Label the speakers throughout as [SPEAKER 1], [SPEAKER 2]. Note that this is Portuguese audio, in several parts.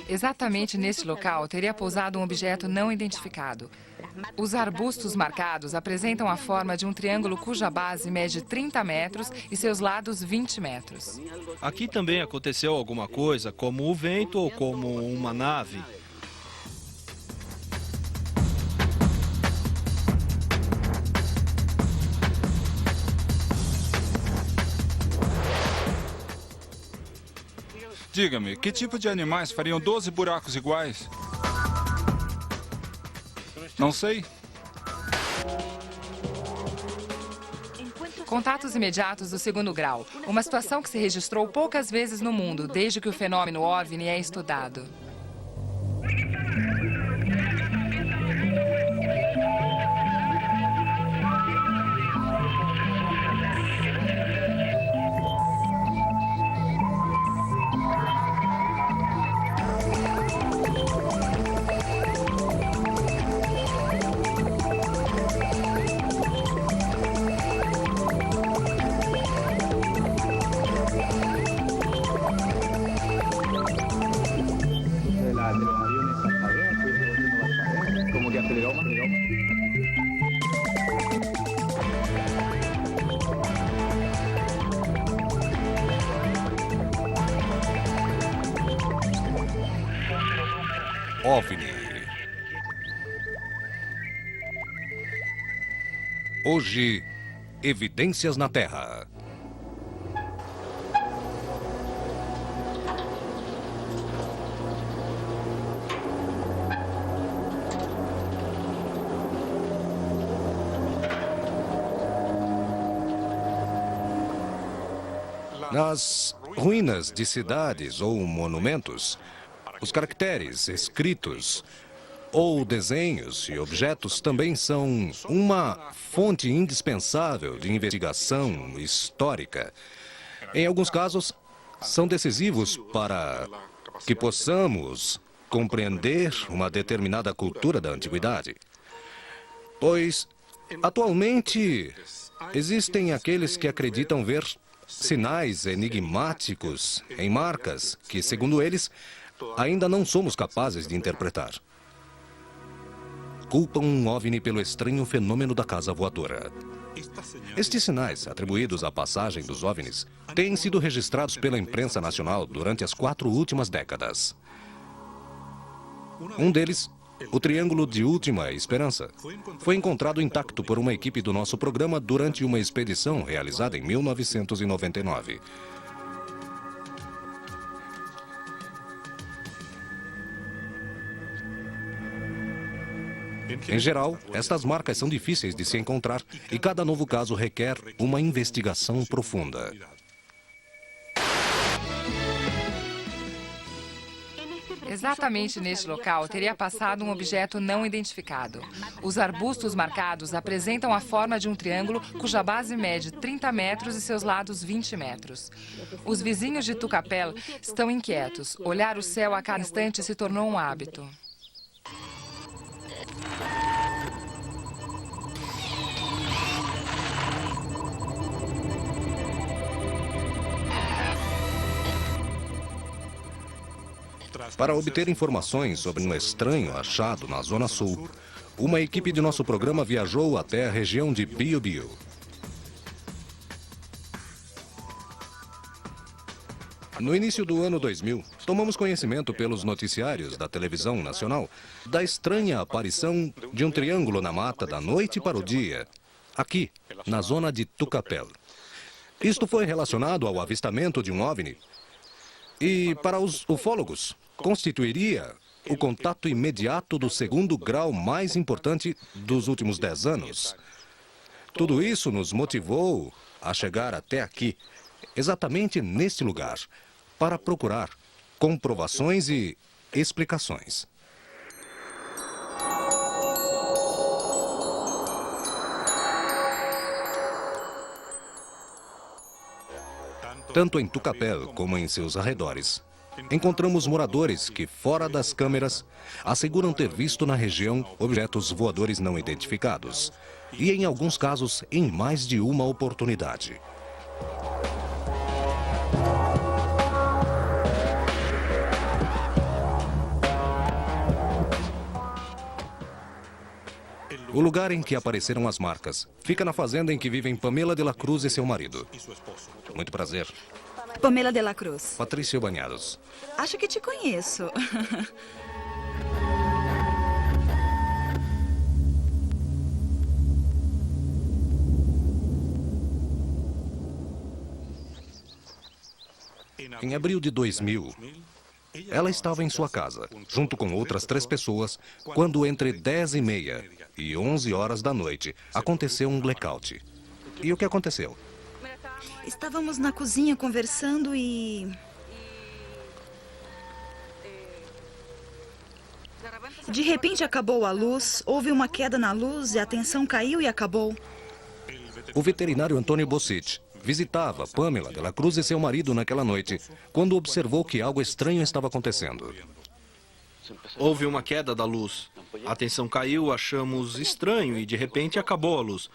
[SPEAKER 1] Exatamente neste local teria pousado um objeto não identificado. Os arbustos marcados apresentam a forma de um triângulo cuja base mede 30 metros e seus lados 20 metros.
[SPEAKER 2] Aqui também aconteceu alguma coisa, como o vento ou como uma nave.
[SPEAKER 3] Diga-me, que tipo de animais fariam 12 buracos iguais? Não sei.
[SPEAKER 1] Contatos imediatos do segundo grau. Uma situação que se registrou poucas vezes no mundo, desde que o fenômeno OVNI é estudado.
[SPEAKER 4] OVNI. Hoje, evidências na Terra. Nas ruínas de cidades ou monumentos, os caracteres escritos ou desenhos e objetos também são uma fonte indispensável de investigação histórica. Em alguns casos, são decisivos para que possamos compreender uma determinada cultura da antiguidade. Pois, atualmente, existem aqueles que acreditam ver sinais enigmáticos em marcas que, segundo eles, ainda não somos capazes de interpretar. Culpam um OVNI pelo estranho fenômeno da casa voadora. Estes sinais, atribuídos à passagem dos OVNIs, têm sido registrados pela imprensa nacional durante as 4 últimas décadas. Um deles, o Triângulo de Última Esperança, foi encontrado intacto por uma equipe do nosso programa durante uma expedição realizada em 1999. Em geral, estas marcas são difíceis de se encontrar e cada novo caso requer uma investigação profunda.
[SPEAKER 1] Exatamente neste local teria passado um objeto não identificado. Os arbustos marcados apresentam a forma de um triângulo cuja base mede 30 metros e seus lados 20 metros. Os vizinhos de Tucapel estão inquietos. Olhar o céu a cada instante se tornou um hábito.
[SPEAKER 4] Para obter informações sobre um estranho achado na Zona Sul, uma equipe de nosso programa viajou até a região de Biobío. No início do ano 2000, tomamos conhecimento pelos noticiários da televisão nacional da estranha aparição de um triângulo na mata da noite para o dia, aqui, na zona de Tucapel. Isto foi relacionado ao avistamento de um OVNI e, para os ufólogos, constituiria o contato imediato do segundo grau mais importante dos últimos 10 anos. Tudo isso nos motivou a chegar até aqui, exatamente neste lugar, para procurar comprovações e explicações. Tanto em Tucapel como em seus arredores, encontramos moradores que, fora das câmeras, asseguram ter visto na região objetos voadores não identificados. E, em alguns casos, em mais de uma oportunidade. O lugar em que apareceram as marcas fica na fazenda em que vivem Pamela de la Cruz e seu marido. Muito prazer.
[SPEAKER 5] Pamela de la Cruz.
[SPEAKER 4] Patrício Banhados.
[SPEAKER 5] Acho que te conheço.
[SPEAKER 4] Em abril de 2000, ela estava em sua casa, junto com outras 3 pessoas, quando entre 10h30 e 11 horas da noite aconteceu um blackout. E o que aconteceu?
[SPEAKER 5] Estávamos na cozinha conversando e... De repente acabou a luz, houve uma queda na luz e a tensão caiu e acabou.
[SPEAKER 4] O veterinário Antônio Bossich visitava Pamela de la Cruz e seu marido naquela noite, quando observou que algo estranho estava acontecendo.
[SPEAKER 2] Houve uma queda da luz. A tensão caiu, achamos estranho e de repente acabou a luz.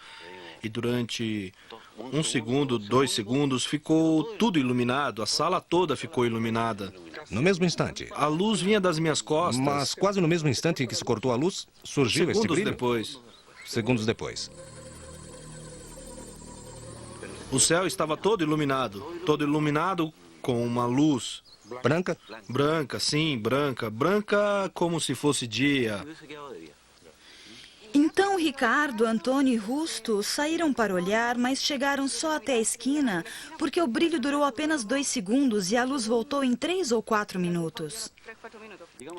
[SPEAKER 2] E durante 1 segundo, 2 segundos, ficou tudo iluminado, a sala toda ficou iluminada.
[SPEAKER 4] No mesmo instante,
[SPEAKER 2] A luz vinha das minhas costas.
[SPEAKER 4] mas quase no mesmo instante em que se cortou a luz, surgiu este
[SPEAKER 2] Segundos
[SPEAKER 4] brilho?
[SPEAKER 2] depois,
[SPEAKER 4] Segundos depois.
[SPEAKER 2] o céu estava todo iluminado com uma luz
[SPEAKER 4] Branca?
[SPEAKER 2] branca, sim, branca, branca como se fosse dia.
[SPEAKER 5] Então Ricardo, Antônio e Rusto saíram para olhar, mas chegaram só até a esquina, porque o brilho durou apenas 2 segundos e a luz voltou em 3 ou 4 minutos.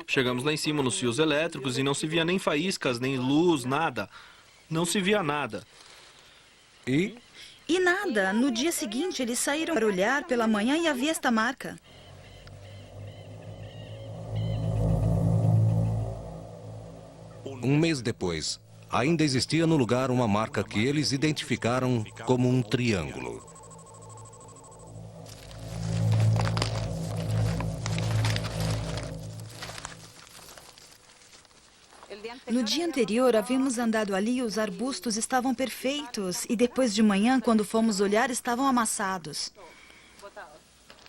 [SPEAKER 2] Chegamos lá em cima nos fios elétricos e não se via nem faíscas, nem luz, nada. Não se via nada.
[SPEAKER 4] E
[SPEAKER 5] E nada, no dia seguinte eles saíram para olhar pela manhã e havia esta marca.
[SPEAKER 4] um mês depois, ainda existia no lugar uma marca que eles identificaram como um triângulo.
[SPEAKER 5] No dia anterior, havíamos andado ali e os arbustos estavam perfeitos. E depois de manhã, quando fomos olhar, estavam amassados.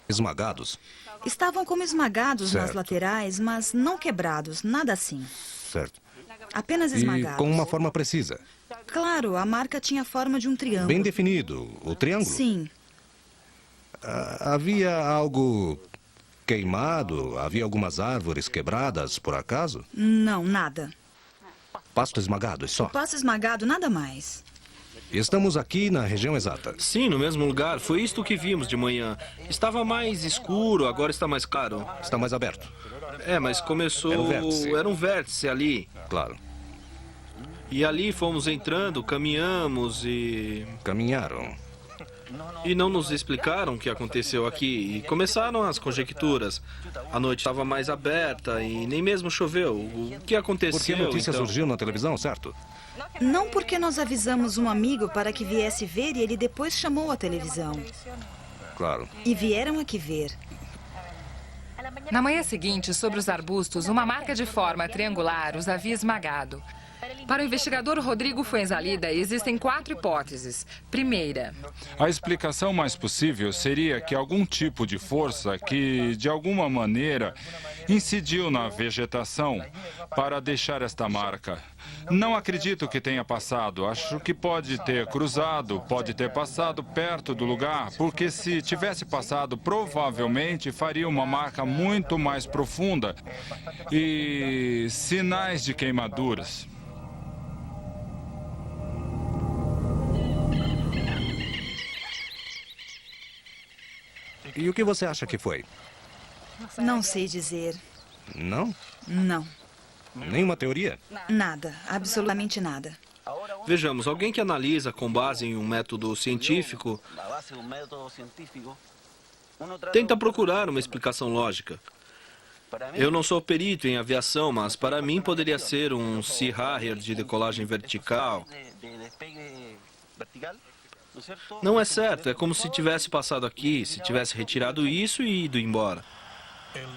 [SPEAKER 4] Esmagados?
[SPEAKER 5] Estavam como esmagados nas
[SPEAKER 4] Certo.
[SPEAKER 5] laterais, mas não quebrados, nada assim.
[SPEAKER 4] Certo.
[SPEAKER 5] Apenas
[SPEAKER 4] E
[SPEAKER 5] esmagados.
[SPEAKER 4] com uma forma precisa.
[SPEAKER 5] Claro, a marca tinha a forma de um triângulo.
[SPEAKER 4] Bem definido. O triângulo?
[SPEAKER 5] Sim.
[SPEAKER 4] Havia algo queimado? Havia algumas árvores quebradas, por acaso?
[SPEAKER 5] Não, nada.
[SPEAKER 4] Pasto esmagado, e só.
[SPEAKER 5] Passo esmagado, nada mais.
[SPEAKER 4] Estamos aqui na região exata.
[SPEAKER 2] Sim, no mesmo lugar. Foi isto que vimos de manhã. Estava mais escuro, agora está mais claro.
[SPEAKER 4] Está mais aberto.
[SPEAKER 2] É, mas começou...
[SPEAKER 4] Era um vértice.
[SPEAKER 2] Era um vértice ali.
[SPEAKER 4] Claro.
[SPEAKER 2] E ali fomos entrando, caminhamos e...
[SPEAKER 4] Caminharam.
[SPEAKER 2] E não nos explicaram o que aconteceu aqui. E começaram as conjecturas. A noite estava mais aberta e nem mesmo choveu. O que aconteceu,
[SPEAKER 4] Porque a notícia
[SPEAKER 2] então?
[SPEAKER 4] surgiu na televisão, certo?
[SPEAKER 5] Não porque nós avisamos um amigo para que viesse ver e ele depois chamou a televisão.
[SPEAKER 4] Claro.
[SPEAKER 5] E vieram aqui ver.
[SPEAKER 1] Na manhã seguinte, sobre os arbustos, uma marca de forma triangular os havia esmagado. Para o investigador Rodrigo Fuenzalida, existem 4 hipóteses. Primeira,
[SPEAKER 3] A explicação mais possível seria que algum tipo de força que, de alguma maneira, incidiu na vegetação para deixar esta marca. Não acredito que tenha passado. Acho que pode ter cruzado, pode ter passado perto do lugar, porque se tivesse passado, provavelmente faria uma marca muito mais profunda e sinais de queimaduras.
[SPEAKER 4] E o que você acha que foi?
[SPEAKER 5] Não sei dizer.
[SPEAKER 4] Não?
[SPEAKER 5] Não.
[SPEAKER 4] Nenhuma teoria?
[SPEAKER 5] Nada. Absolutamente nada.
[SPEAKER 2] Vejamos, alguém que analisa com base em um método científico tenta procurar uma explicação lógica. Eu não sou perito em aviação, mas para mim poderia ser um Sea Harrier de decolagem vertical. Não é certo, é como se tivesse passado aqui, se tivesse retirado isso e ido embora.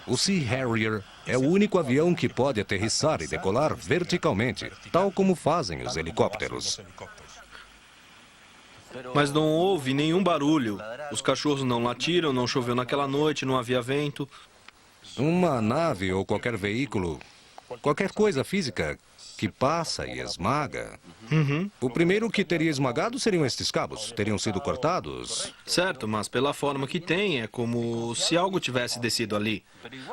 [SPEAKER 4] O Sea Harrier é o único avião que pode aterrissar e decolar verticalmente, tal como fazem os helicópteros.
[SPEAKER 2] Mas não houve nenhum barulho. Os cachorros não latiram, não choveu naquela noite, não havia vento.
[SPEAKER 4] Uma nave ou qualquer veículo, qualquer coisa física que passa e esmaga. O primeiro que teria esmagado seriam estes cabos. Teriam sido cortados.
[SPEAKER 2] Certo, mas pela forma que tem, é como se algo tivesse descido ali.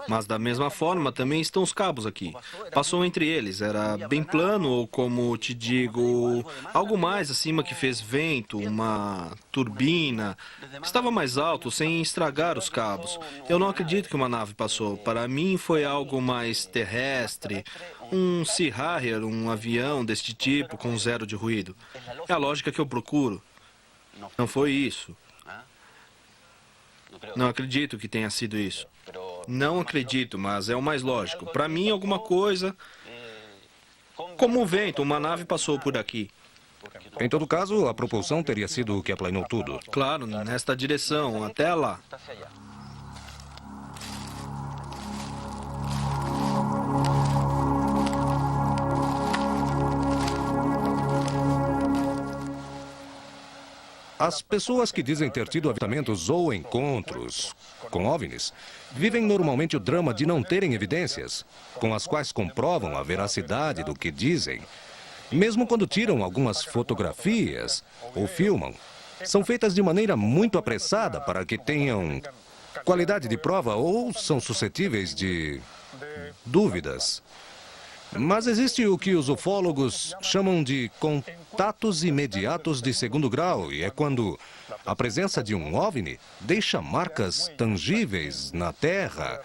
[SPEAKER 2] Mas da mesma forma também estão os cabos aqui. Passou entre eles, era bem plano ou, como te digo, algo mais acima que fez vento, uma turbina. Estava mais alto, sem estragar os cabos. Eu não acredito que uma nave passou. Para mim foi algo mais terrestre. Um Sea Harrier, um avião deste tipo com zero de ruído. É a lógica que eu procuro. Não foi isso. Não acredito que tenha sido isso. Não acredito, mas é o mais lógico. Para mim, alguma coisa... Como o vento, uma nave passou por aqui.
[SPEAKER 4] Em todo caso, a propulsão teria sido o que aplanou tudo.
[SPEAKER 2] Claro, nesta direção, até lá.
[SPEAKER 4] As pessoas que dizem ter tido avistamentos ou encontros com OVNIs vivem normalmente o drama de não terem evidências com as quais comprovam a veracidade do que dizem. Mesmo quando tiram algumas fotografias ou filmam, são feitas de maneira muito apressada para que tenham qualidade de prova ou são suscetíveis de dúvidas. Mas existe o que os ufólogos chamam de contatos imediatos de segundo grau, e é quando a presença de um OVNI deixa marcas tangíveis na Terra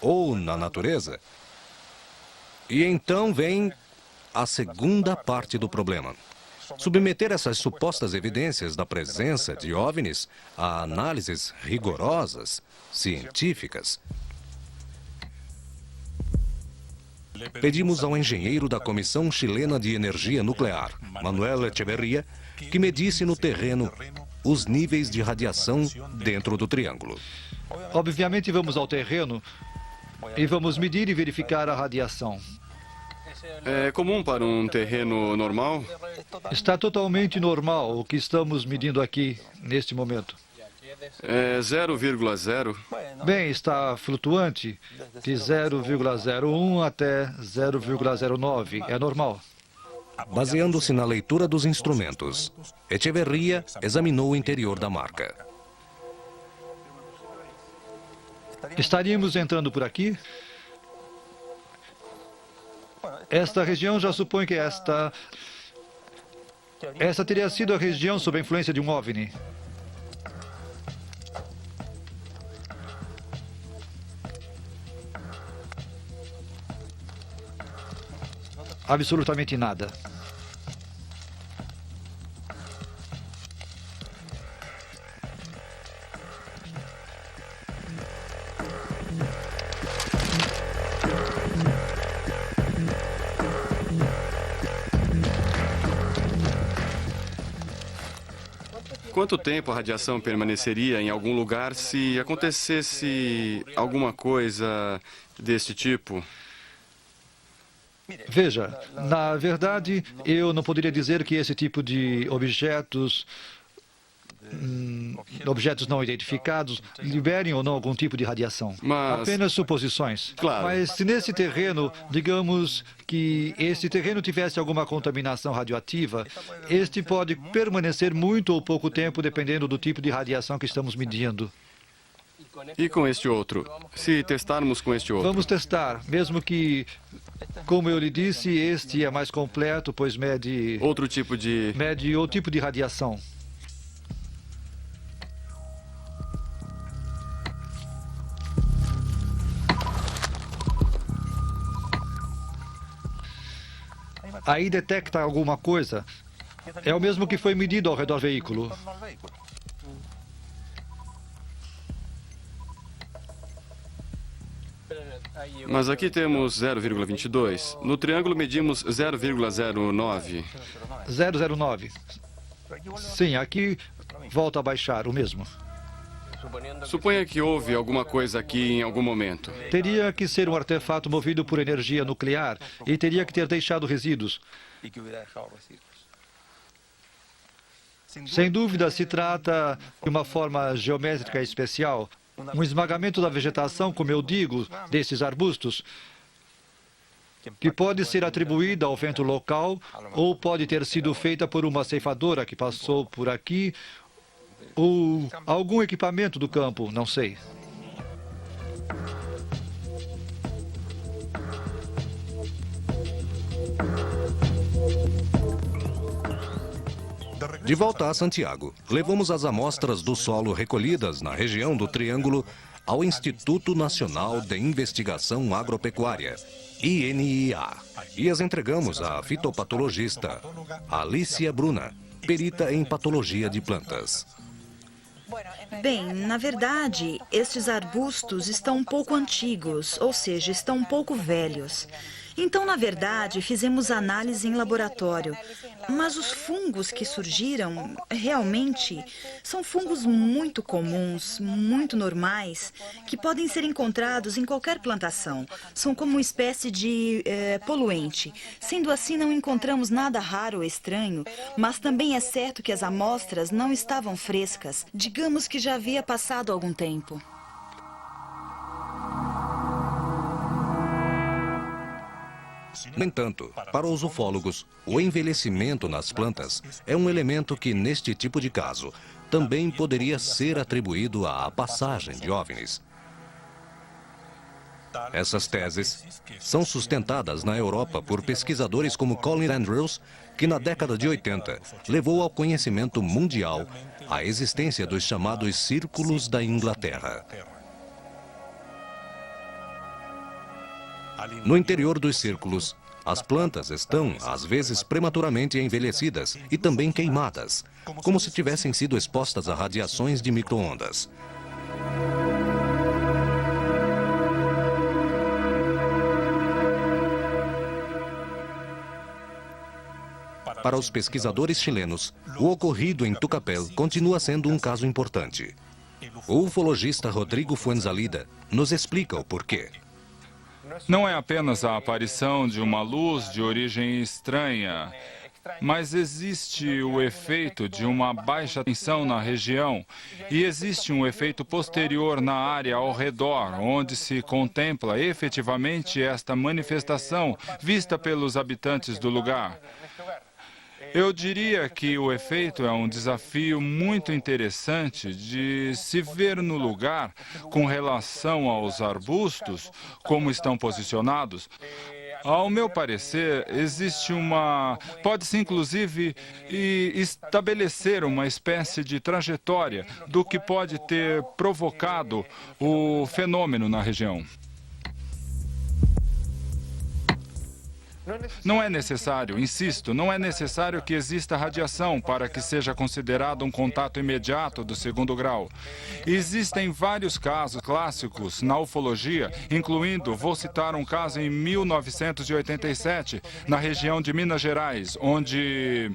[SPEAKER 4] ou na natureza. E então vem a segunda parte do problema. Submeter essas supostas evidências da presença de OVNIs a análises rigorosas, científicas. Pedimos ao engenheiro da Comissão Chilena de Energia Nuclear, Manuel Echeverría, que medisse no terreno os níveis de radiação dentro do triângulo.
[SPEAKER 6] Obviamente vamos ao terreno e vamos medir e verificar a radiação.
[SPEAKER 7] É comum para um terreno normal?
[SPEAKER 6] Está totalmente normal o que estamos medindo aqui neste momento.
[SPEAKER 7] É 0,0?
[SPEAKER 6] Bem, está flutuante de 0,01 até 0,09. É normal.
[SPEAKER 4] Baseando-se na leitura dos instrumentos, Echeverría examinou o interior da marca.
[SPEAKER 6] Estaríamos entrando por aqui? Esta região já supõe que esta teria sido a região sob a influência de um OVNI. Absolutamente nada.
[SPEAKER 7] Quanto tempo a radiação permaneceria em algum lugar se acontecesse alguma coisa deste tipo?
[SPEAKER 6] Veja, na verdade, eu não poderia dizer que esse tipo de objetos não identificados liberem ou não algum tipo de radiação.
[SPEAKER 7] Mas...
[SPEAKER 6] Apenas suposições.
[SPEAKER 7] Claro.
[SPEAKER 6] Mas se nesse terreno, digamos que esse terreno tivesse alguma contaminação radioativa, este pode permanecer muito ou pouco tempo, dependendo do tipo de radiação que estamos medindo.
[SPEAKER 7] E com este outro? Se testarmos com este outro?
[SPEAKER 6] Vamos testar, mesmo que, como eu lhe disse, este é mais completo, pois mede
[SPEAKER 7] Outro tipo de...
[SPEAKER 6] o tipo de radiação. Aí detecta alguma coisa. É o mesmo que foi medido ao redor do veículo.
[SPEAKER 7] Mas aqui temos 0,22. No triângulo medimos 0,09.
[SPEAKER 6] 009. Sim, aqui volta a baixar o mesmo.
[SPEAKER 7] Suponha que houve alguma coisa aqui em algum momento.
[SPEAKER 6] Teria que ser um artefato movido por energia nuclear e teria que ter deixado resíduos. Sem dúvida, se trata de uma forma geométrica especial, um esmagamento da vegetação, como eu digo, desses arbustos. que pode ser atribuída ao vento local ou pode ter sido feita por uma ceifadora que passou por aqui ou algum equipamento do campo, não sei.
[SPEAKER 4] De volta a Santiago, levamos as amostras do solo recolhidas na região do Triângulo ao Instituto Nacional de Investigação Agropecuária, INIA, e as entregamos à fitopatologista Alicia Bruna, perita em patologia de plantas.
[SPEAKER 5] Bem, na verdade, estes arbustos estão um pouco antigos, ou seja, estão um pouco velhos. Então, na verdade, fizemos análise em laboratório. Mas os fungos que surgiram, realmente, são fungos muito comuns, muito normais, que podem ser encontrados em qualquer plantação. São como uma espécie de poluente. Sendo assim, não encontramos nada raro ou estranho, mas também é certo que as amostras não estavam frescas. Digamos que já havia passado algum tempo.
[SPEAKER 4] No entanto, para os ufólogos, o envelhecimento nas plantas é um elemento que, neste tipo de caso, também poderia ser atribuído à passagem de OVNIs. Essas teses são sustentadas na Europa por pesquisadores como Colin Andrews, que na década de 80 levou ao conhecimento mundial a existência dos chamados Círculos da Inglaterra. No interior dos círculos, as plantas estão, às vezes, prematuramente envelhecidas e também queimadas, como se tivessem sido expostas a radiações de micro-ondas. Para os pesquisadores chilenos, o ocorrido em Tucapel continua sendo um caso importante. O ufologista Rodrigo Fuenzalida nos explica o porquê.
[SPEAKER 3] Não é apenas a aparição de uma luz de origem estranha, mas existe o efeito de uma baixa tensão na região e existe um efeito posterior na área ao redor, onde se contempla efetivamente esta manifestação vista pelos habitantes do lugar. Eu diria que o efeito é um desafio muito interessante de se ver no lugar com relação aos arbustos, como estão posicionados. Ao meu parecer, pode-se inclusive estabelecer uma espécie de trajetória do que pode ter provocado o fenômeno na região. Não é necessário, insisto, não é necessário que exista radiação para que seja considerado um contato imediato do segundo grau. Existem vários casos clássicos na ufologia, incluindo, vou citar um caso em 1987, na região de Minas Gerais, onde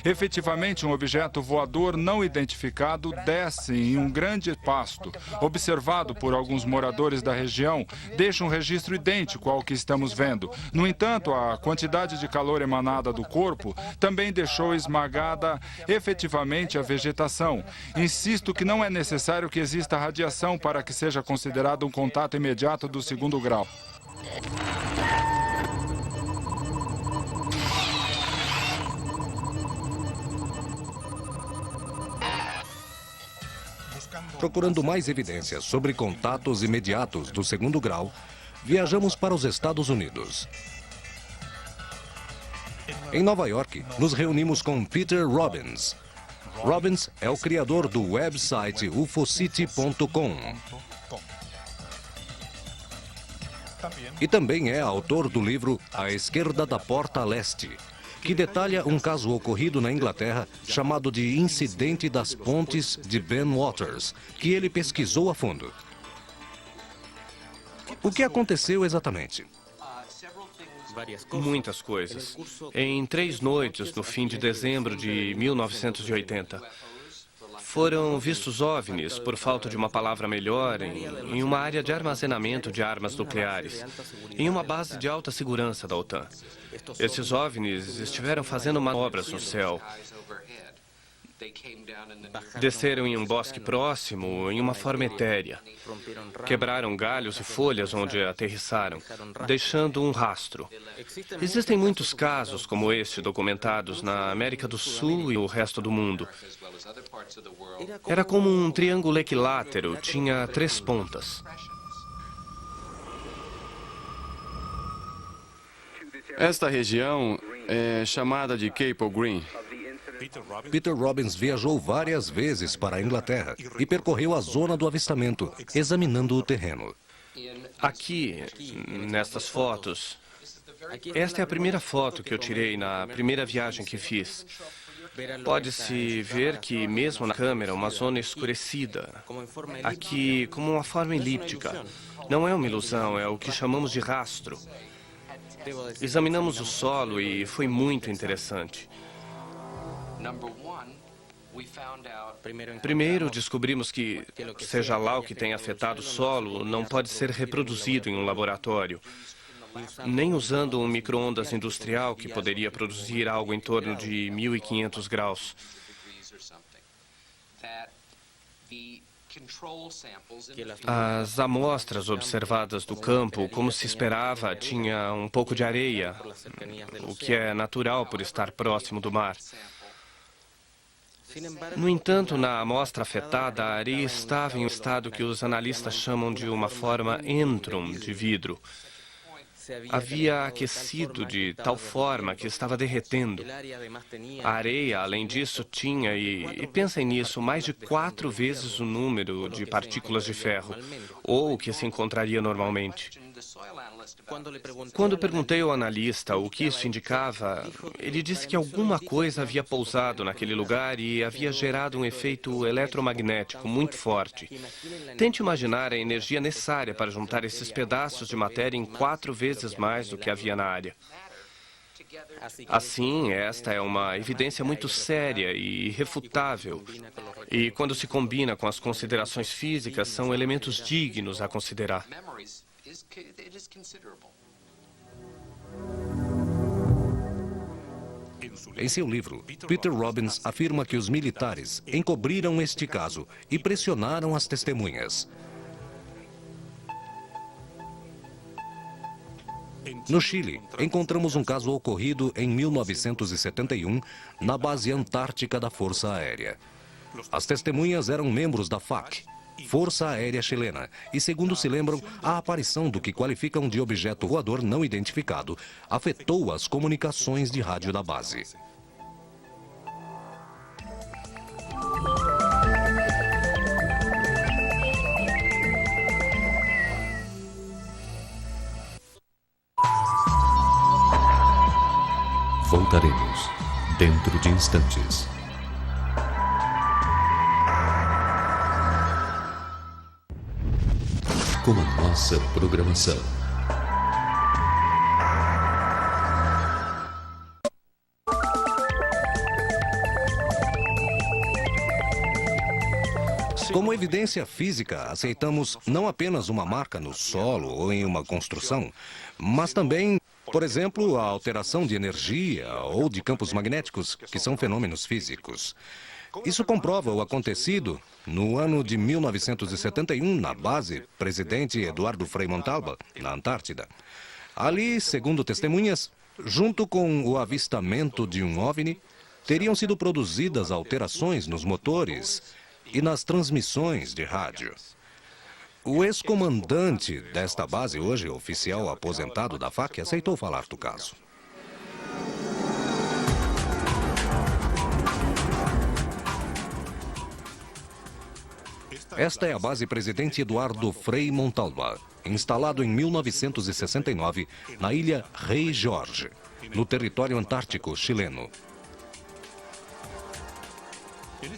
[SPEAKER 3] efetivamente um objeto voador não identificado desce em um grande pasto, observado por alguns moradores da região, deixa um registro idêntico ao que estamos vendo. No entanto, a quantidade de calor emanada do corpo também deixou esmagada efetivamente a vegetação. Insisto que não é necessário que exista radiação para que seja considerado um contato imediato do segundo grau.
[SPEAKER 4] Procurando mais evidências sobre contatos imediatos do segundo grau, viajamos para os Estados Unidos. Em Nova York, nos reunimos com Peter Robbins. Robbins é o criador do website ufocity.com e também é autor do livro A Esquerda da Porta Leste, que detalha um caso ocorrido na Inglaterra chamado de Incidente das Pontes de Ben Waters, que ele pesquisou a fundo. O que aconteceu exatamente?
[SPEAKER 8] Muitas coisas. Em 3 noites, no fim de dezembro de 1980, foram vistos OVNIs, por falta de uma palavra melhor, em uma área de armazenamento de armas nucleares, em uma base de alta segurança da OTAN. Esses OVNIs estiveram fazendo manobras no céu. Desceram em um bosque próximo em uma forma etérea. Quebraram galhos e folhas onde aterrissaram, deixando um rastro. Existem muitos casos como este documentados na América do Sul e o resto do mundo. Era como um triângulo equilátero, tinha 3 pontas.
[SPEAKER 7] Esta região é chamada de Cape Green.
[SPEAKER 4] Peter Robbins viajou várias vezes para a Inglaterra e percorreu a zona do avistamento, examinando o terreno.
[SPEAKER 8] Aqui, nestas fotos, esta é a primeira foto que eu tirei na primeira viagem que fiz. Pode-se ver que, mesmo na câmera, uma zona escurecida. Aqui, como uma forma elíptica. Não é uma ilusão, é o que chamamos de rastro. Examinamos o solo e foi muito interessante. Primeiro, descobrimos que, seja lá o que tenha afetado o solo, não pode ser reproduzido em um laboratório. Nem usando um micro-ondas industrial que poderia produzir algo em torno de 1.500 graus. As amostras observadas do campo, como se esperava, tinha um pouco de areia, o que é natural por estar próximo do mar. No entanto, na amostra afetada, a areia estava em um estado que os analistas chamam de uma forma entrum de vidro. Havia aquecido de tal forma que estava derretendo. A areia, além disso, tinha, e pensem nisso, mais de 4 vezes o número de partículas de ferro, ou o que se encontraria normalmente. Quando perguntei ao analista o que isso indicava, ele disse que alguma coisa havia pousado naquele lugar e havia gerado um efeito eletromagnético muito forte. Tente imaginar a energia necessária para juntar esses pedaços de matéria em 4 vezes mais do que havia na área. Assim, esta é uma evidência muito séria e irrefutável. E quando se combina com as considerações físicas, são elementos dignos a considerar.
[SPEAKER 4] Em seu livro, Peter Robbins afirma que os militares encobriram este caso e pressionaram as testemunhas. No Chile, encontramos um caso ocorrido em 1971 na base antártica da Força Aérea. As testemunhas eram membros da FAC, Força Aérea Chilena, e segundo se lembram, a aparição do que qualificam de objeto voador não identificado afetou as comunicações de rádio da base.
[SPEAKER 9] Voltaremos dentro de instantes. Com a nossa programação.
[SPEAKER 4] Como evidência física, aceitamos não apenas uma marca no solo ou em uma construção, mas também, por exemplo, a alteração de energia ou de campos magnéticos, que são fenômenos físicos. Isso comprova o acontecido no ano de 1971, na base Presidente Eduardo Frei Montalva, na Antártida. Ali, segundo testemunhas, junto com o avistamento de um OVNI, teriam sido produzidas alterações nos motores e nas transmissões de rádio. O ex-comandante desta base, hoje oficial aposentado da FAC, aceitou falar do caso. Esta é a base Presidente Eduardo Frei Montalva, instalado em 1969 na ilha Rei Jorge, no território antártico chileno.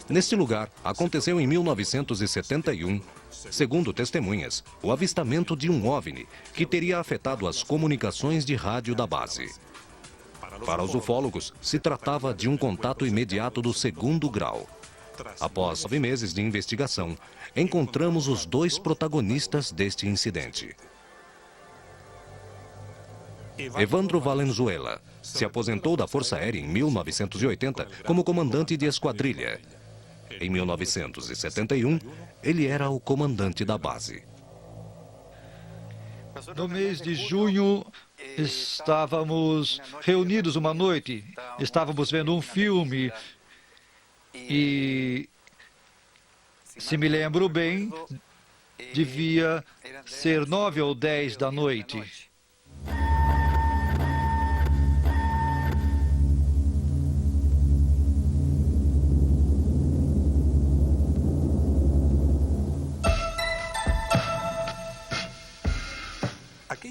[SPEAKER 4] Neste lugar, aconteceu em 1971, segundo testemunhas, o avistamento de um OVNI que teria afetado as comunicações de rádio da base. Para os ufólogos, se tratava de um contato imediato do 2º grau. Após 9 meses de investigação, encontramos os 2 protagonistas deste incidente. Evandro Valenzuela se aposentou da Força Aérea em 1980 como comandante de esquadrilha. Em 1971, ele era o comandante da base.
[SPEAKER 6] No mês de junho, estávamos reunidos uma noite, estávamos vendo um filme e, se me lembro bem, devia ser 9 ou 10 da noite.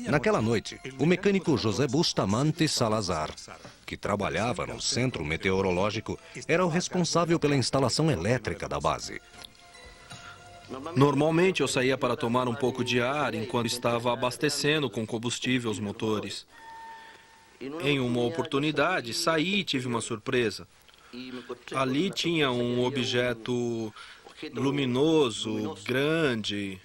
[SPEAKER 4] Naquela noite, o mecânico José Bustamante Salazar, que trabalhava no centro meteorológico, era o responsável pela instalação elétrica da base.
[SPEAKER 2] Normalmente eu saía para tomar um pouco de ar enquanto estava abastecendo com combustível os motores. Em uma oportunidade, saí e tive uma surpresa. Ali tinha um objeto luminoso, grande,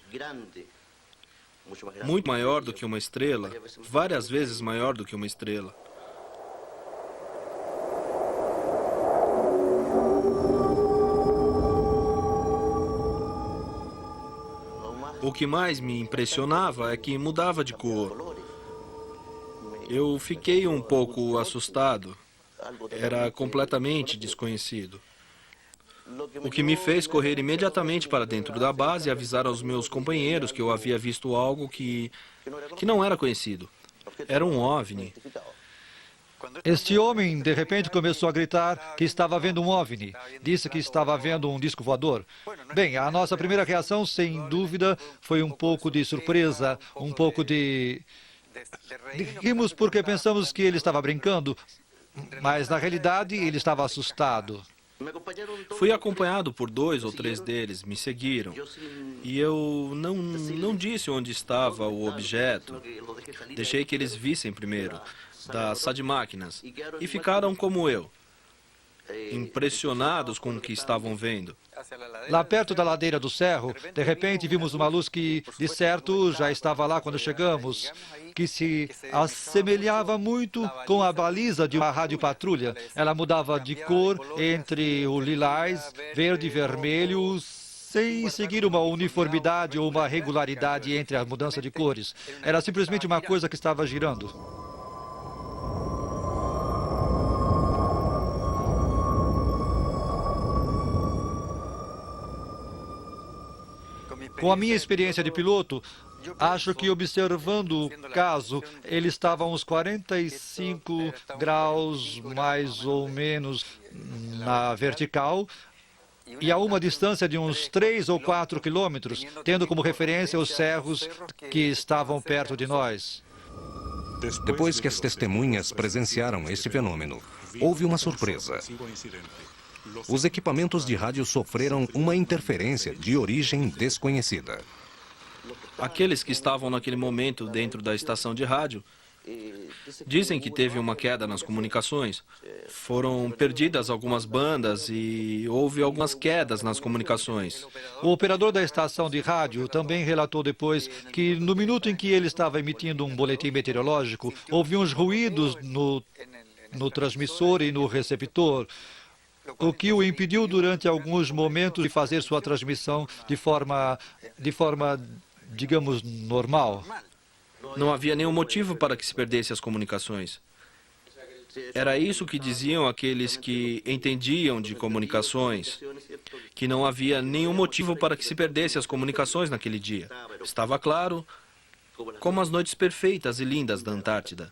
[SPEAKER 2] muito maior do que uma estrela, várias vezes maior do que uma estrela. O que mais me impressionava é que mudava de cor. Eu fiquei um pouco assustado. Era completamente desconhecido. O que me fez correr imediatamente para dentro da base e avisar aos meus companheiros que eu havia visto algo que não era conhecido. Era um OVNI.
[SPEAKER 6] Este homem, de repente, começou a gritar que estava vendo um OVNI. Disse que estava vendo um disco voador. Bem, a nossa primeira reação, sem dúvida, foi um pouco de surpresa, um pouco de... Rimos porque pensamos que ele estava brincando, mas, na realidade, ele estava assustado.
[SPEAKER 2] Fui acompanhado por 2 ou 3 deles, me seguiram. E eu não disse onde estava o objeto. Deixei que eles vissem primeiro, das máquinas, e ficaram como eu, impressionados com o que estavam vendo.
[SPEAKER 6] Lá perto da ladeira do cerro, de repente vimos uma luz que, de certo, já estava lá quando chegamos, que se assemelhava muito com a baliza de uma radiopatrulha. Ela mudava de cor entre o lilás, verde e vermelho, sem seguir uma uniformidade ou uma regularidade entre a mudança de cores. Era simplesmente uma coisa que estava girando. Com a minha experiência de piloto, acho que observando o caso, ele estava a uns 45 graus, mais ou menos, na vertical, e a uma distância de uns 3 ou 4 quilômetros, tendo como referência os cerros que estavam perto de nós.
[SPEAKER 4] Depois que as testemunhas presenciaram este fenômeno, houve uma surpresa. Os equipamentos de rádio sofreram uma interferência de origem desconhecida.
[SPEAKER 2] Aqueles que estavam naquele momento dentro da estação de rádio dizem que teve uma queda nas comunicações. Foram perdidas algumas bandas e houve algumas quedas nas comunicações.
[SPEAKER 6] O operador da estação de rádio também relatou depois que no minuto em que ele estava emitindo um boletim meteorológico, houve uns ruídos no transmissor e no receptor, o que o impediu durante alguns momentos de fazer sua transmissão de forma, digamos, normal.
[SPEAKER 2] Não havia nenhum motivo para que se perdesse as comunicações. Era isso que diziam aqueles que entendiam de comunicações, que não havia nenhum motivo para que se perdesse as comunicações naquele dia. Estava claro, como as noites perfeitas e lindas da Antártida.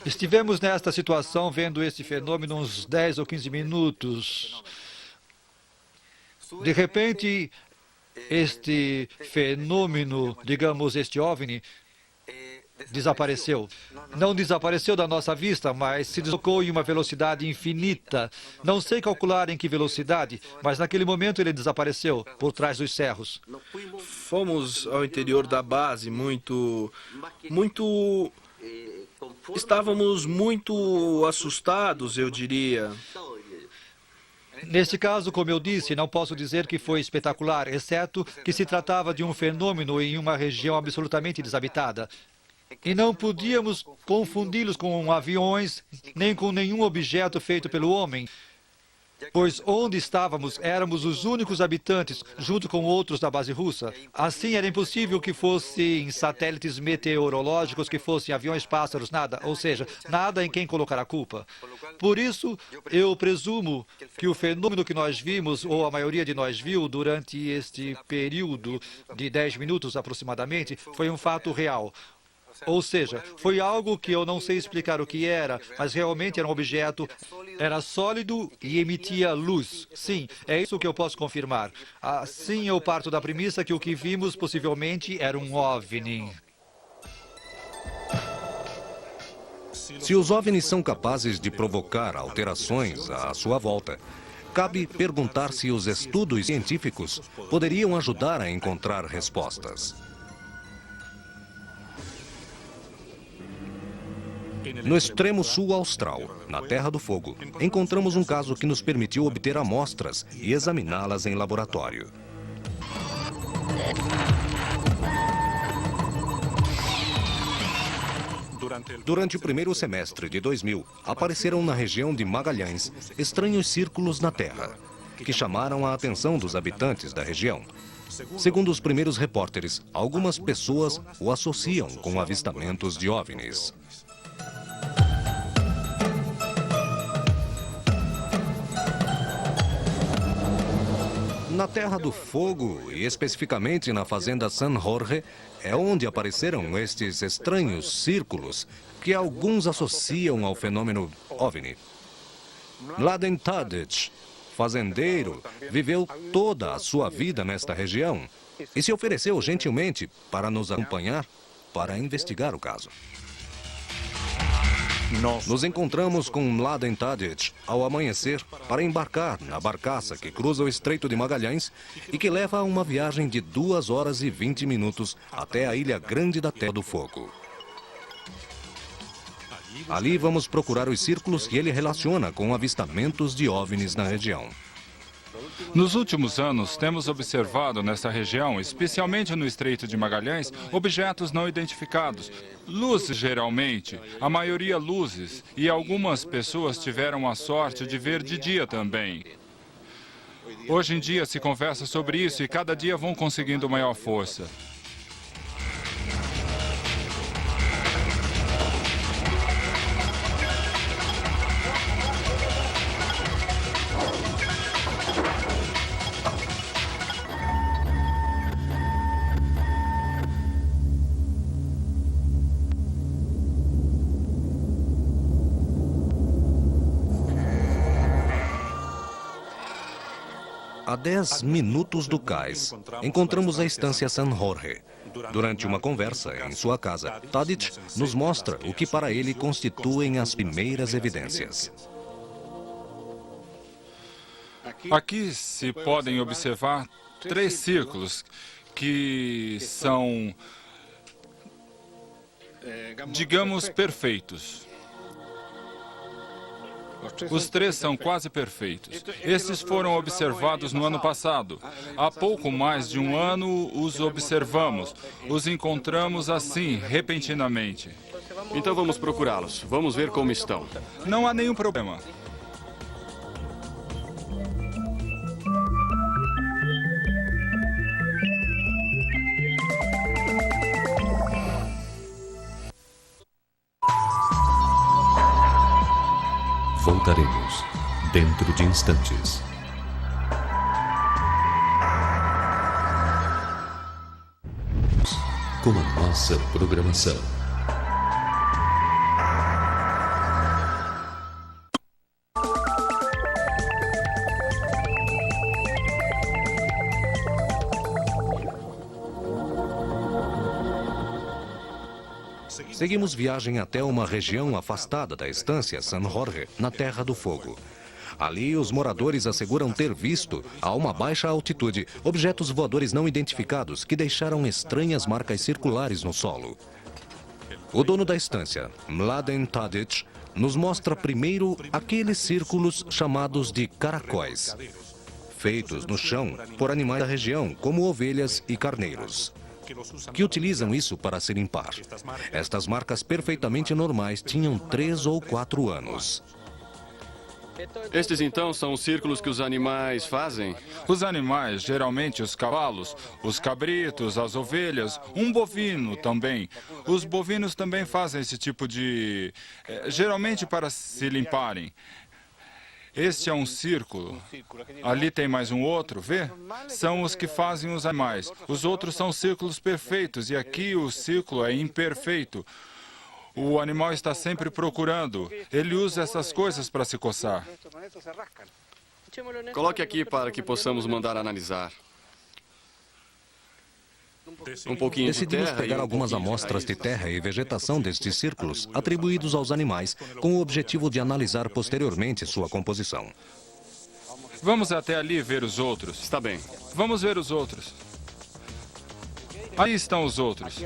[SPEAKER 6] Estivemos nesta situação vendo este fenômeno uns 10 ou 15 minutos. De repente, este fenômeno, digamos, este OVNI, desapareceu. Não desapareceu da nossa vista, mas se deslocou em uma velocidade infinita. Não sei calcular em que velocidade, mas naquele momento ele desapareceu por trás dos cerros.
[SPEAKER 2] Fomos ao interior da base Estávamos muito assustados, eu diria.
[SPEAKER 6] Neste caso, como eu disse, não posso dizer que foi espetacular, exceto que se tratava de um fenômeno em uma região absolutamente desabitada. E não podíamos confundi-los com aviões, nem com nenhum objeto feito pelo homem. Pois onde estávamos, éramos os únicos habitantes, junto com outros da base russa. Assim, era impossível que fossem satélites meteorológicos, que fossem aviões pássaros, nada. Ou seja, nada em quem colocar a culpa. Por isso, eu presumo que o fenômeno que nós vimos, ou a maioria de nós viu, durante este período de 10 minutos aproximadamente, foi um fato real. Ou seja, foi algo que eu não sei explicar o que era, mas realmente era um objeto, era sólido e emitia luz. Sim, é isso que eu posso confirmar. Assim, eu parto da premissa que o que vimos possivelmente era um OVNI.
[SPEAKER 4] Se os OVNIs são capazes de provocar alterações à sua volta, cabe perguntar se os estudos científicos poderiam ajudar a encontrar respostas. No extremo sul austral, na Terra do Fogo, encontramos um caso que nos permitiu obter amostras e examiná-las em laboratório. Durante o primeiro semestre de 2000, apareceram na região de Magalhães estranhos círculos na Terra, que chamaram a atenção dos habitantes da região. Segundo os primeiros repórteres, algumas pessoas o associam com avistamentos de OVNIs. Na Terra do Fogo, e especificamente na fazenda San Jorge, é onde apareceram estes estranhos círculos que alguns associam ao fenômeno OVNI. Mladen Tadic, fazendeiro, viveu toda a sua vida nesta região e se ofereceu gentilmente para nos acompanhar para investigar o caso. Nos encontramos com Mladen Tadic ao amanhecer para embarcar na barcaça que cruza o Estreito de Magalhães e que leva a uma viagem de 2 horas e 20 minutos até a Ilha Grande da Terra do Fogo. Ali vamos procurar os círculos que ele relaciona com avistamentos de OVNIs na região.
[SPEAKER 3] Nos últimos anos, temos observado nessa região, especialmente no Estreito de Magalhães, objetos não identificados. Luzes, geralmente, a maioria luzes, e algumas pessoas tiveram a sorte de ver de dia também. Hoje em dia se conversa sobre isso e cada dia vão conseguindo maior força.
[SPEAKER 4] A 10 minutos do cais, encontramos a estância San Jorge. Durante uma conversa em sua casa, Tadic nos mostra o que para ele constituem as primeiras evidências.
[SPEAKER 3] Aqui se podem observar 3 círculos que são, digamos, perfeitos. Os 3 são quase perfeitos. Esses foram observados no ano passado. Há pouco mais de um ano os observamos. Os encontramos assim, repentinamente.
[SPEAKER 7] Então vamos procurá-los. Vamos ver como estão.
[SPEAKER 3] Não há nenhum problema.
[SPEAKER 9] Voltaremos dentro de instantes. Com a nossa programação.
[SPEAKER 4] Seguimos viagem até uma região afastada da estância San Jorge, na Terra do Fogo. Ali, os moradores asseguram ter visto, a uma baixa altitude, objetos voadores não identificados que deixaram estranhas marcas circulares no solo. O dono da estância, Mladen Tadic, nos mostra primeiro aqueles círculos chamados de caracóis, feitos no chão por animais da região, como ovelhas e carneiros. que utilizam isso para se limpar. Estas marcas perfeitamente normais tinham 3 ou 4 anos.
[SPEAKER 7] Estes, então, são os círculos que os animais fazem?
[SPEAKER 3] Os animais, geralmente os cavalos, os cabritos, as ovelhas, um bovino também. Os bovinos também fazem esse tipo de... geralmente para se limparem. Este é um círculo. Ali tem mais um outro, vê? São os que fazem os animais. Os outros são círculos perfeitos e aqui o círculo é imperfeito. O animal está sempre procurando. Ele usa essas coisas para se coçar.
[SPEAKER 7] Coloque aqui para que possamos mandar analisar. Um pouquinho de
[SPEAKER 4] Decidimos
[SPEAKER 7] terra
[SPEAKER 4] pegar
[SPEAKER 7] e
[SPEAKER 4] algumas amostras de terra e vegetação destes círculos atribuídos aos animais, com o objetivo de analisar posteriormente sua composição.
[SPEAKER 3] Vamos até ali ver os outros.
[SPEAKER 7] Está bem.
[SPEAKER 3] Vamos ver os outros. Aí estão os outros.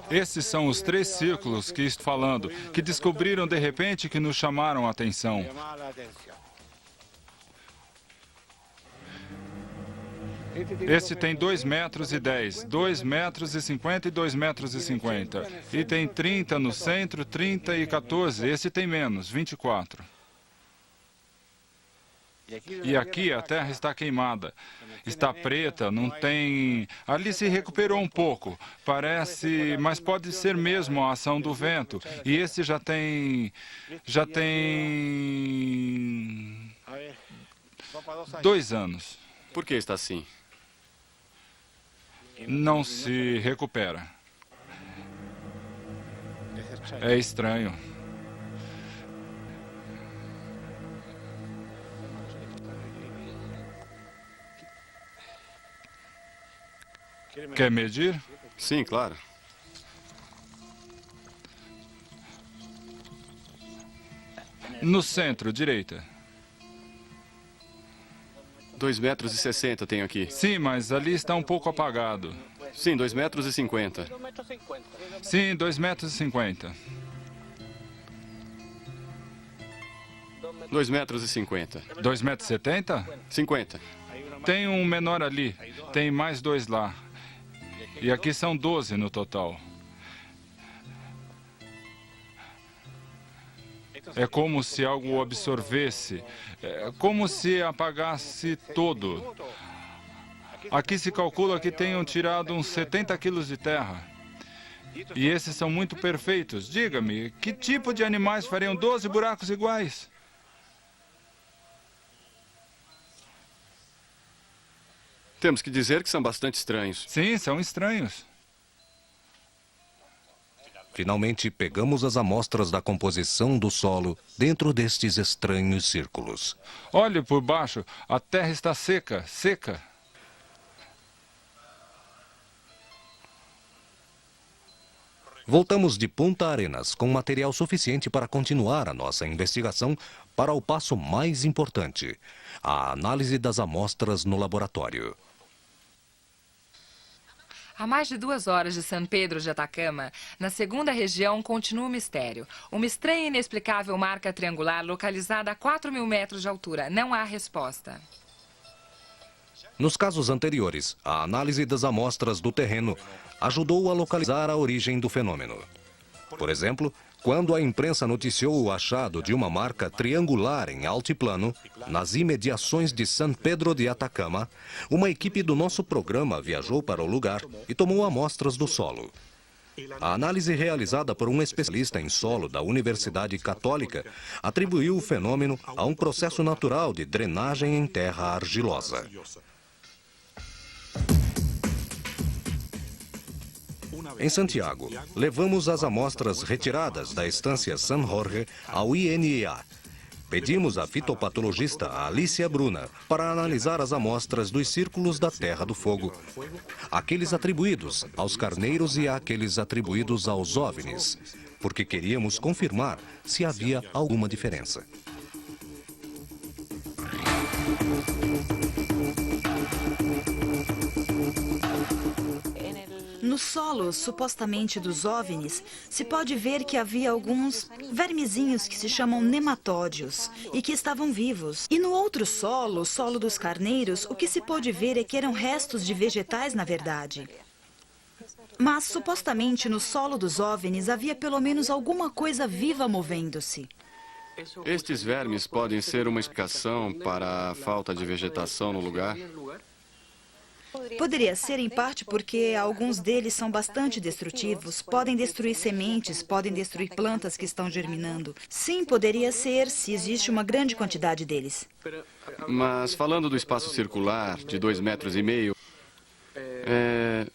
[SPEAKER 3] Esses são os 3 círculos que estou falando, que descobriram de repente que nos chamaram a atenção. Este tem 2,10 metros, 2,50 metros e 2,50 metros. E tem 30 no centro, 30 e 14. Esse tem menos, 24. E aqui a terra está queimada. Está preta, não tem... Ali se recuperou um pouco. Parece... Mas pode ser mesmo a ação do vento. E esse já tem 2 anos.
[SPEAKER 7] Por que está assim?
[SPEAKER 3] Não se recupera. É estranho. Quer medir?
[SPEAKER 7] Sim, claro.
[SPEAKER 3] No centro, direita.
[SPEAKER 7] 2,60 metros tenho aqui.
[SPEAKER 3] Sim, mas ali está um pouco apagado.
[SPEAKER 7] Sim, 2,50 metros.
[SPEAKER 3] Sim, 2,50 metros.
[SPEAKER 7] 2,50 metros.
[SPEAKER 3] 2,70 metros?
[SPEAKER 7] 50.
[SPEAKER 3] Tem um menor ali. Tem mais 2 lá. E aqui são 12 no total. É como se algo o absorvesse. É como se apagasse todo. Aqui se calcula que tenham tirado uns 70 quilos de terra. E esses são muito perfeitos. Diga-me, que tipo de animais fariam 12 buracos iguais?
[SPEAKER 7] Temos que dizer que são bastante estranhos.
[SPEAKER 3] Sim, são estranhos.
[SPEAKER 4] Finalmente, pegamos as amostras da composição do solo dentro destes estranhos círculos.
[SPEAKER 3] Olhe por baixo, a terra está seca, seca.
[SPEAKER 4] Voltamos de Punta Arenas com material suficiente para continuar a nossa investigação para o passo mais importante, a análise das amostras no laboratório.
[SPEAKER 1] A mais de 2 horas de San Pedro de Atacama, na segunda região, continua o mistério. Uma estranha e inexplicável marca triangular localizada a 4.000 metros de altura. Não há resposta.
[SPEAKER 4] Nos casos anteriores, a análise das amostras do terreno ajudou a localizar a origem do fenômeno. Por exemplo, quando a imprensa noticiou o achado de uma marca triangular em altiplano, nas imediações de San Pedro de Atacama, uma equipe do nosso programa viajou para o lugar e tomou amostras do solo. A análise realizada por um especialista em solo da Universidade Católica atribuiu o fenômeno a um processo natural de drenagem em terra argilosa. Em Santiago, levamos as amostras retiradas da estância San Jorge ao INEA. Pedimos à fitopatologista Alicia Bruna para analisar as amostras dos círculos da Terra do Fogo, aqueles atribuídos aos carneiros e aqueles atribuídos aos OVNIs, porque queríamos confirmar se havia alguma diferença.
[SPEAKER 5] Nos solos, supostamente dos OVNIs, se pode ver que havia alguns vermezinhos que se chamam nematódios e que estavam vivos. E no outro solo, o solo dos carneiros, o que se pôde ver é que eram restos de vegetais, na verdade. Mas, supostamente, no solo dos OVNIs havia pelo menos alguma coisa viva movendo-se.
[SPEAKER 7] Estes vermes podem ser uma explicação para a falta de vegetação no lugar?
[SPEAKER 5] Poderia ser, em parte, porque alguns deles são bastante destrutivos. Podem destruir sementes, podem destruir plantas que estão germinando. Sim, poderia ser, se existe uma grande quantidade deles.
[SPEAKER 7] Mas falando do espaço circular de 2,5 metros, é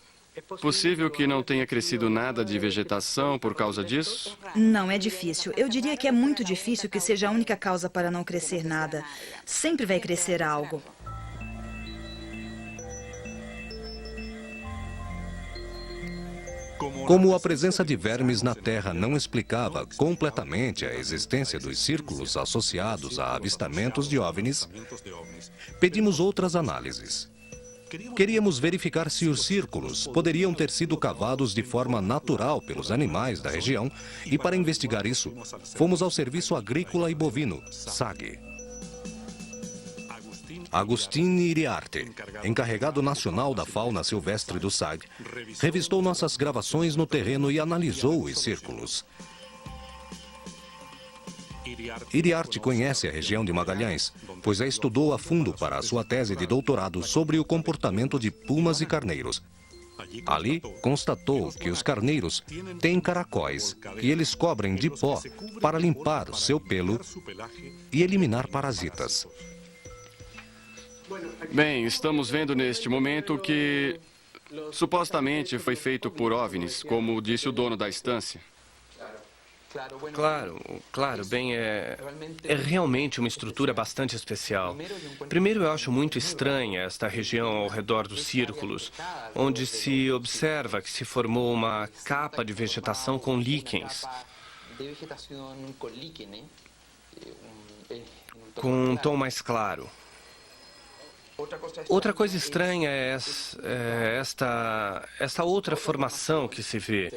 [SPEAKER 7] possível que não tenha crescido nada de vegetação por causa disso?
[SPEAKER 5] Não, é difícil. Eu diria que é muito difícil que seja a única causa para não crescer nada. Sempre vai crescer algo.
[SPEAKER 4] Como a presença de vermes na Terra não explicava completamente a existência dos círculos associados a avistamentos de OVNIs, pedimos outras análises. Queríamos verificar se os círculos poderiam ter sido cavados de forma natural pelos animais da região e, para investigar isso, fomos ao Serviço Agrícola e Bovino, SAG. Agustin Iriarte, encarregado nacional da fauna silvestre do SAG, revistou nossas gravações no terreno e analisou os círculos. Iriarte conhece a região de Magalhães, pois a estudou a fundo para a sua tese de doutorado sobre o comportamento de pumas e carneiros. Ali, constatou que os carneiros têm caracóis que eles cobrem de pó para limpar o seu pelo e eliminar parasitas.
[SPEAKER 7] Bem, estamos vendo neste momento que supostamente foi feito por OVNIs, como disse o dono da estância.
[SPEAKER 8] Claro, bem, é realmente uma estrutura bastante especial. Primeiro, eu acho muito estranha esta região ao redor dos círculos, onde se observa que se formou uma capa de vegetação com líquens, com um tom mais claro. Outra coisa estranha é esta outra formação que se vê.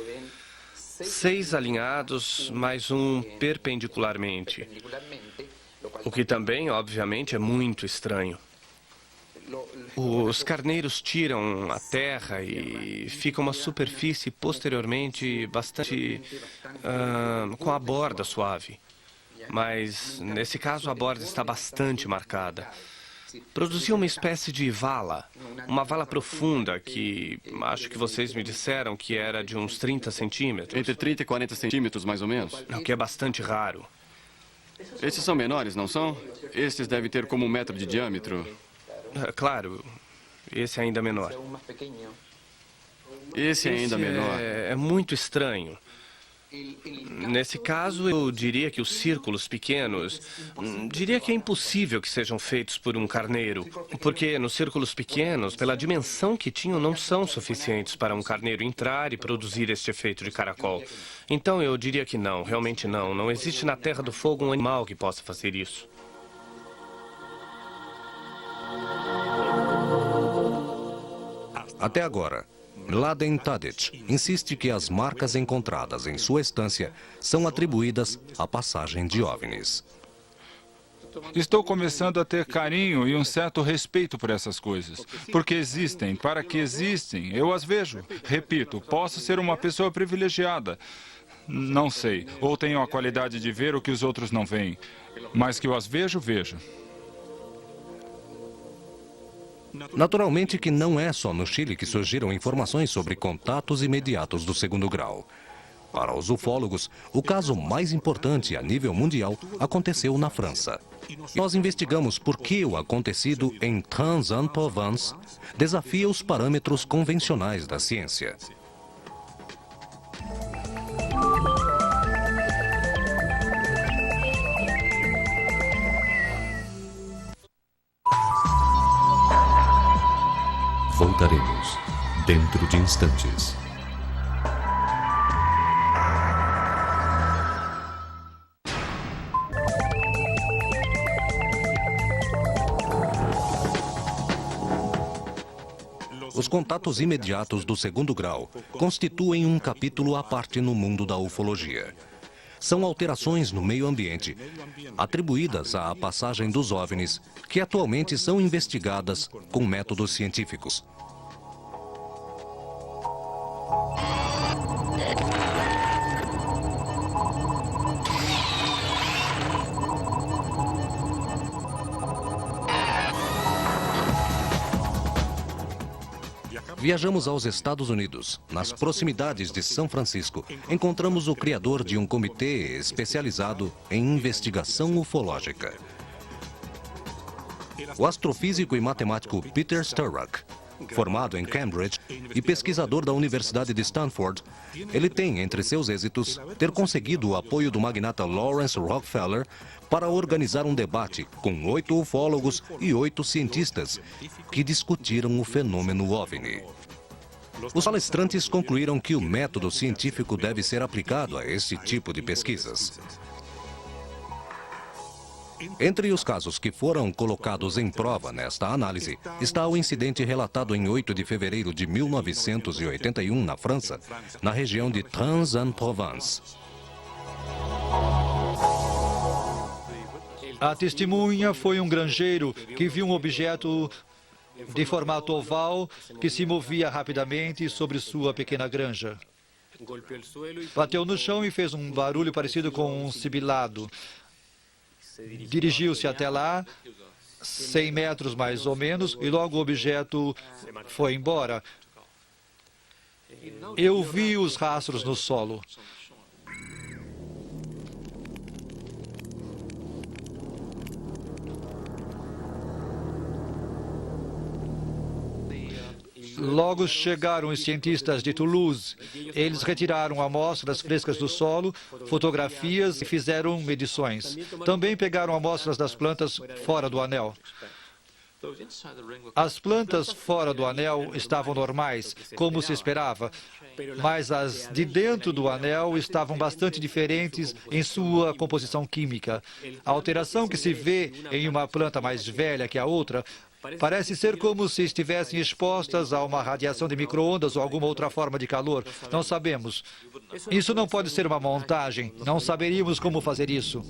[SPEAKER 8] 6 alinhados, mais um perpendicularmente. O que também, obviamente, é muito estranho. Os carneiros tiram a terra e fica uma superfície posteriormente bastante com a borda suave. Mas, nesse caso, a borda está bastante marcada. Produziu uma espécie de vala, uma vala profunda que acho que vocês me disseram que era de uns 30 centímetros.
[SPEAKER 7] Entre 30 e 40 centímetros, mais ou menos?
[SPEAKER 8] O que é bastante raro.
[SPEAKER 7] Estes são menores, não são? Estes devem ter como 1 metro de diâmetro.
[SPEAKER 8] Claro, esse é ainda menor.
[SPEAKER 7] Esse é ainda menor.
[SPEAKER 8] É muito estranho. Nesse caso, eu diria que os círculos pequenos, diria que é impossível que sejam feitos por um carneiro, porque nos círculos pequenos, pela dimensão que tinham, não são suficientes para um carneiro entrar e produzir este efeito de caracol. Então, eu diria que não, realmente não. Não existe na Terra do Fogo um animal que possa fazer isso.
[SPEAKER 4] Até agora, Mladen Tadic insiste que as marcas encontradas em sua estância são atribuídas à passagem de OVNIs.
[SPEAKER 3] Estou começando a ter carinho e um certo respeito por essas coisas. Porque existem, para que existem, eu as vejo. Repito, posso ser uma pessoa privilegiada. Não sei, ou tenho a qualidade de ver o que os outros não veem. Mas que eu as vejo, vejo.
[SPEAKER 4] Naturalmente que não é só no Chile que surgiram informações sobre contatos imediatos do segundo grau. Para os ufólogos, o caso mais importante a nível mundial aconteceu na França. Nós investigamos por que o acontecido em Trans-en-Provence desafia os parâmetros convencionais da ciência.
[SPEAKER 9] Voltaremos dentro de instantes.
[SPEAKER 4] Os contatos imediatos do segundo grau constituem um capítulo à parte no mundo da ufologia. São alterações no meio ambiente, atribuídas à passagem dos OVNIs, que atualmente são investigadas com métodos científicos. Viajamos aos Estados Unidos. Nas proximidades de São Francisco, encontramos o criador de um comitê especializado em investigação ufológica. O astrofísico e matemático Peter Sturrock, formado em Cambridge e pesquisador da Universidade de Stanford, ele tem entre seus êxitos ter conseguido o apoio do magnata Lawrence Rockefeller para organizar um debate com 8 ufólogos e 8 cientistas que discutiram o fenômeno OVNI. Os palestrantes concluíram que o método científico deve ser aplicado a esse tipo de pesquisas. Entre os casos que foram colocados em prova nesta análise está o incidente relatado em 8 de fevereiro de 1981 na França, na região de Trans-en-Provence.
[SPEAKER 6] A testemunha foi um granjeiro que viu um objeto de formato oval que se movia rapidamente sobre sua pequena granja. Bateu no chão e fez um barulho parecido com um sibilado. Dirigiu-se até lá, 100 metros mais ou menos, e logo o objeto foi embora. Eu vi os rastros no solo. Logo chegaram os cientistas de Toulouse. Eles retiraram amostras frescas do solo, fotografias e fizeram medições. Também pegaram amostras das plantas fora do anel. As plantas fora do anel estavam normais, como se esperava, mas as de dentro do anel estavam bastante diferentes em sua composição química. A alteração que se vê em uma planta mais velha que a outra parece ser como se estivessem expostas a uma radiação de micro-ondas ou alguma outra forma de calor. Não sabemos. Isso não pode ser uma montagem. Não saberíamos como fazer isso.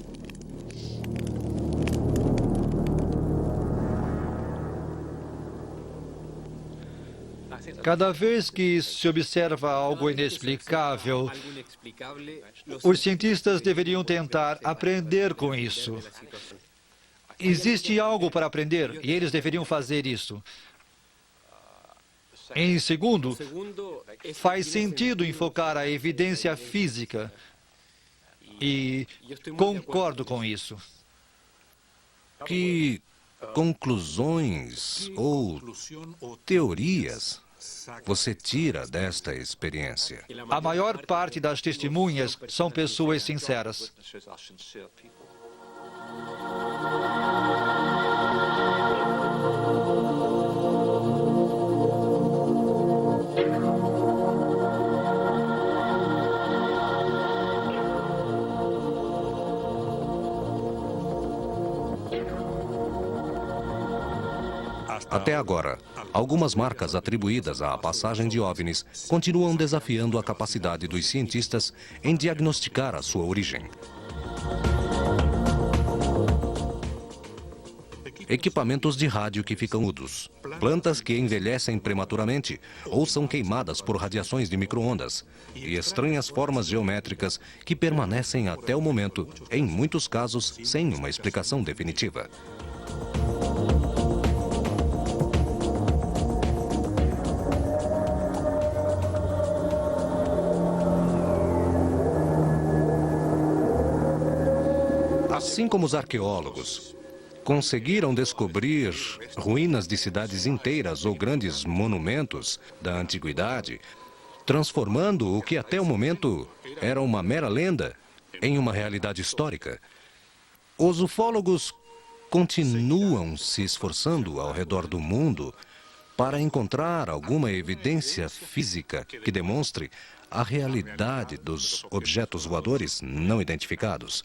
[SPEAKER 6] Cada vez que se observa algo inexplicável, os cientistas deveriam tentar aprender com isso. Existe algo para aprender e eles deveriam fazer isso. Em segundo, faz sentido enfocar a evidência física. E concordo com isso.
[SPEAKER 4] Que conclusões ou teorias você tira desta experiência?
[SPEAKER 6] A maior parte das testemunhas são pessoas sinceras.
[SPEAKER 4] Até agora, algumas marcas atribuídas à passagem de OVNIs continuam desafiando a capacidade dos cientistas em diagnosticar a sua origem. Equipamentos de rádio que ficam mudos, plantas que envelhecem prematuramente ou são queimadas por radiações de micro-ondas e estranhas formas geométricas que permanecem até o momento, em muitos casos, sem uma explicação definitiva. Assim como os arqueólogos conseguiram descobrir ruínas de cidades inteiras ou grandes monumentos da antiguidade, transformando o que até o momento era uma mera lenda em uma realidade histórica, os ufólogos continuam se esforçando ao redor do mundo para encontrar alguma evidência física que demonstre a realidade dos objetos voadores não identificados.